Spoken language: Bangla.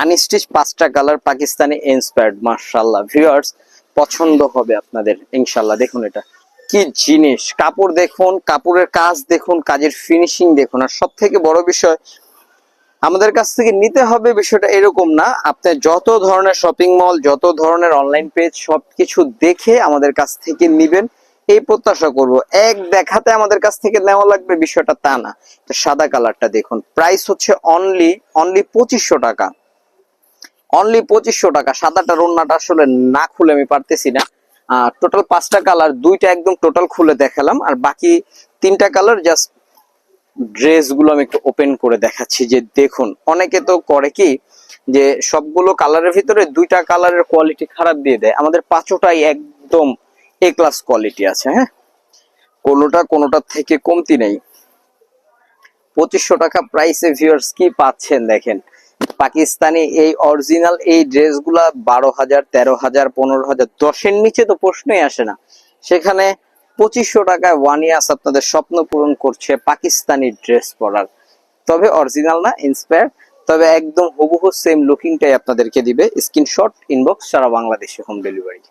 আনস্টিচ 5টা কালার পাকিস্তানি ইন্সপায়ার্ড, মাশাআল্লাহ ভিউয়ার্স পছন্দ হবে আপনাদের ইনশাআল্লাহ। দেখুন এটা কি জিনিস, কাপড় দেখুন, কাপড়ের কাজ দেখুন, কাজের ফিনিশিং দেখুন। আর সব থেকে বড় বিষয় আমাদের কাছ থেকে নিতে হবে বিষয়টা এরকম না, আপনি যত ধরনের শপিং মল, যত ধরনের অনলাইন পেজ সবকিছু দেখে আমাদের কাছ থেকে নিবেন এই প্রত্যাশা করব। এক দেখাতে আমাদের কাছ থেকে নেওয়া লাগবে বিষয়টা তা না। সাদা কালারটা দেখুন, প্রাইস হচ্ছে অনলি 2500 টাকা, অনলি 2500 টাকা। সাদাটার ওড়নাটা আসলে না খুলে আমি পারতেছি না। টোটাল 5টা কালার, 2টা একদম টোটাল খুলে দেখালাম, আর বাকি 3টা কালার জাস্ট ড্রেস গুলো আমি একটু ওপেন করে দেখাচ্ছি। যে দেখুন, অনেকে তো করে কি যে সবগুলো কালারের ভিতরে 2টা কালারের কোয়ালিটি খারাপ দিয়ে দেয়, আমাদের 5টাই একদম এ ক্লাস কোয়ালিটি আছে। হ্যাঁ, কোনোটার থেকে কমতি নেই। 2500 টাকা প্রাইসে ভিউয়ার্স কি পাচ্ছেন দেখেন, পাকিস্তানি এই অরিজিনাল এই ড্রেসগুলা 12,000, 13,000, 15,000, 10-এর নিচে তো প্রশ্নই আসে না। সেখানে 2500 টাকায় ওয়ান ইয়ার্স আপনাদের স্বপ্ন পূরণ করছে পাকিস্তানি ড্রেস পরার। তবে অরিজিনাল না, ইন্সপায়ার, তবে একদম হুবহু সেম লুকিংটাই আপনাদেরকে দিবে। স্ক্রিনশট, ইনবক্স, সারা বাংলাদেশে হোম ডেলিভারি।